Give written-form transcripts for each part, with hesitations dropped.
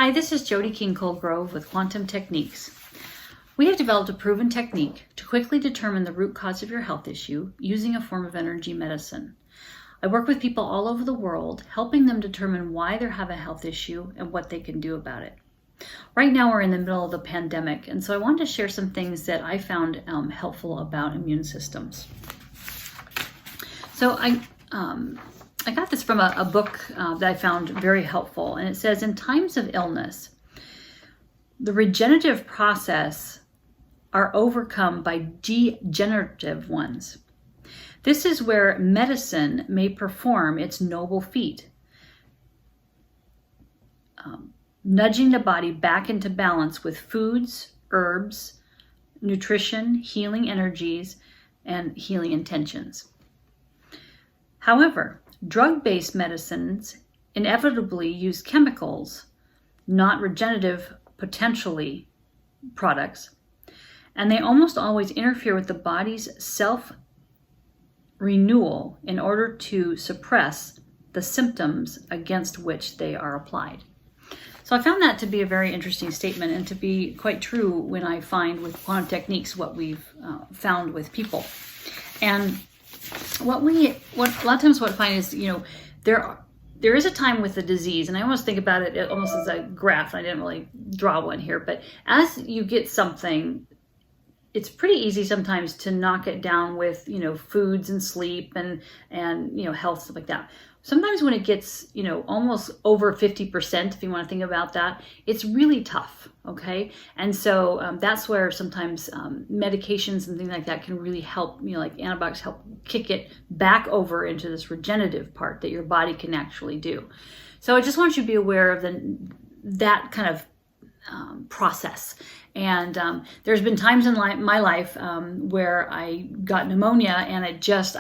Hi, this is Jody King Colegrove with Quantum Techniques. We have developed a proven technique to quickly determine the root cause of your health issue using a form of energy medicine. I work with people all over the world, helping them determine why they have a health issue and what they can do about it. Right now we're in the middle of the pandemic, and so I wanted to share some things that I found helpful about immune systems. So I got this from a book that I found very helpful, and it says, in times of illness, the regenerative process are overcome by degenerative ones. This is where medicine may perform its noble feat, nudging the body back into balance with foods, herbs, nutrition, healing energies, and healing intentions. However, drug-based medicines inevitably use chemicals, not regenerative, potentially products, and they almost always interfere with the body's self-renewal in order to suppress the symptoms against which they are applied. So I found that to be a very interesting statement and to be quite true when I find with quantum techniques what we've found with people. And a lot of times what I find is, there is a time with the disease, and I almost think about it almost as a graph. I didn't really draw one here, but as you get something, it's pretty easy sometimes to knock it down with, foods and sleep and health, stuff like that. Sometimes when it gets, almost over 50%, if you want to think about that, it's really tough, okay? And so that's where sometimes medications and things like that can really help, like antibiotics help kick it back over into this regenerative part that your body can actually do. So I just want you to be aware of that kind of process. And there's been times in my life where I got pneumonia and I just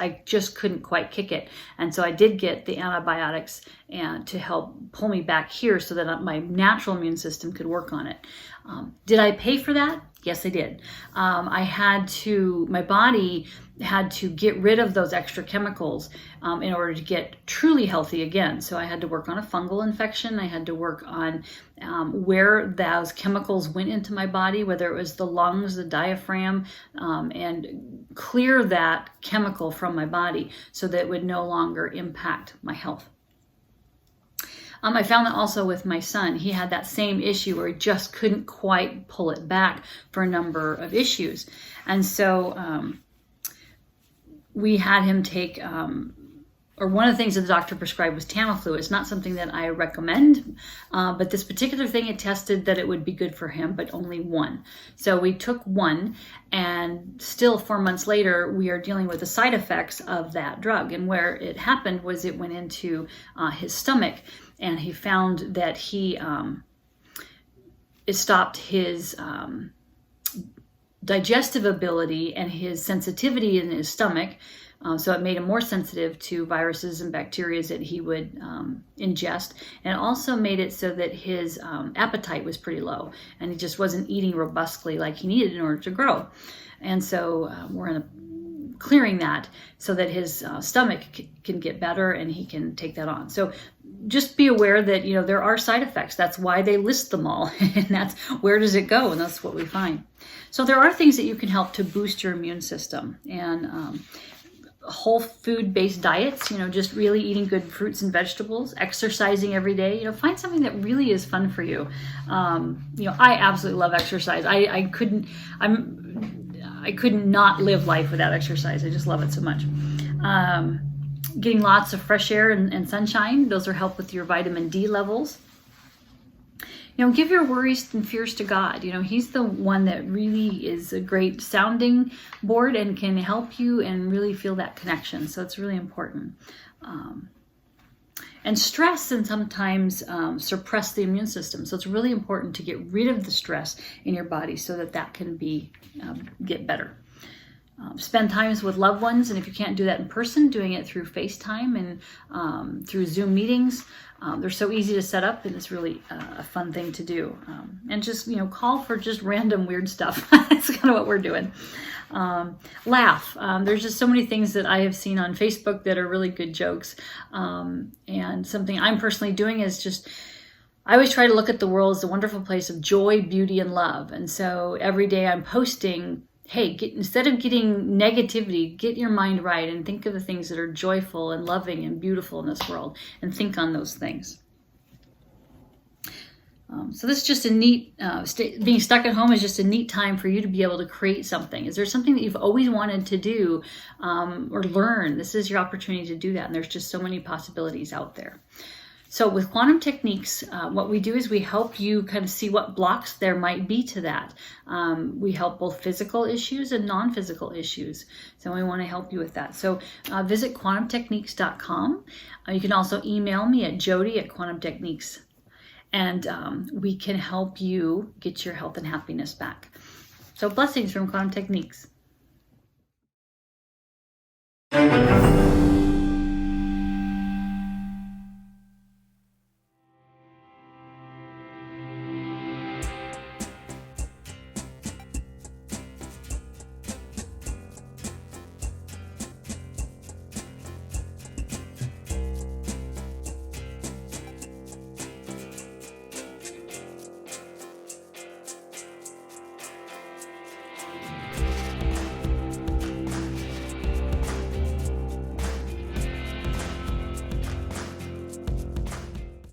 couldn't quite kick it. And so I did get the antibiotics and to help pull me back here so that my natural immune system could work on it. Did I pay for that? Yes, I did. My body had to get rid of those extra chemicals in order to get truly healthy again. So I had to work on a fungal infection. I had to work on where those chemicals went into my body, whether it was the lungs, the diaphragm, and clear that chemical from my body so that it would no longer impact my health. I found that also with my son. He had that same issue where he just couldn't quite pull it back for a number of issues. And so we had him take, or one of the things that the doctor prescribed was Tamiflu. It's not something that I recommend, but this particular thing, it tested that it would be good for him, but only one. So we took one, and still 4 months later, we are dealing with the side effects of that drug. And where it happened was it went into his stomach, and he found that it stopped his digestive ability and his sensitivity in his stomach. So it made him more sensitive to viruses and bacteria that he would ingest. And it also made it so that his appetite was pretty low, and he just wasn't eating robustly like he needed in order to grow. And so we're clearing that so that his stomach can get better and he can take that on. So just be aware that, there are side effects. That's why they list them all. And that's where does it go? And that's what we find. So there are things that you can help to boost your immune system. And whole food-based diets, just really eating good fruits and vegetables, exercising every day, find something that really is fun for you. I absolutely love exercise. I couldn't not live life without exercise. I just love it so much. Getting lots of fresh air and sunshine, those are help with your vitamin D levels. Give your worries and fears to God. He's the one that really is a great sounding board and can help you and really feel that connection. So it's really important. And stress can sometimes suppress the immune system. So it's really important to get rid of the stress in your body so that can get better. Spend times with loved ones, and if you can't do that in person, doing it through FaceTime and through Zoom meetings. They're so easy to set up, and it's really a fun thing to do. And just, call for just random weird stuff. That's kind of what we're doing. Laugh. There's just so many things that I have seen on Facebook that are really good jokes. And something I'm personally doing is just I always try to look at the world as a wonderful place of joy, beauty, and love. And so every day I'm posting, hey, instead of getting negativity, get your mind right and think of the things that are joyful and loving and beautiful in this world, and think on those things. So this is just a neat, being stuck at home is just a neat time for you to be able to create something. Is there something that you've always wanted to do or learn? This is your opportunity to do that. And there's just so many possibilities out there. So with quantum techniques, what we do is we help you kind of see what blocks there might be to that. We help both physical issues and non-physical issues. So we want to help you with that. So visit quantumtechniques.com. You can also email me at jody@quantumtechniques. And we can help you get your health and happiness back. So blessings from Quantum Techniques.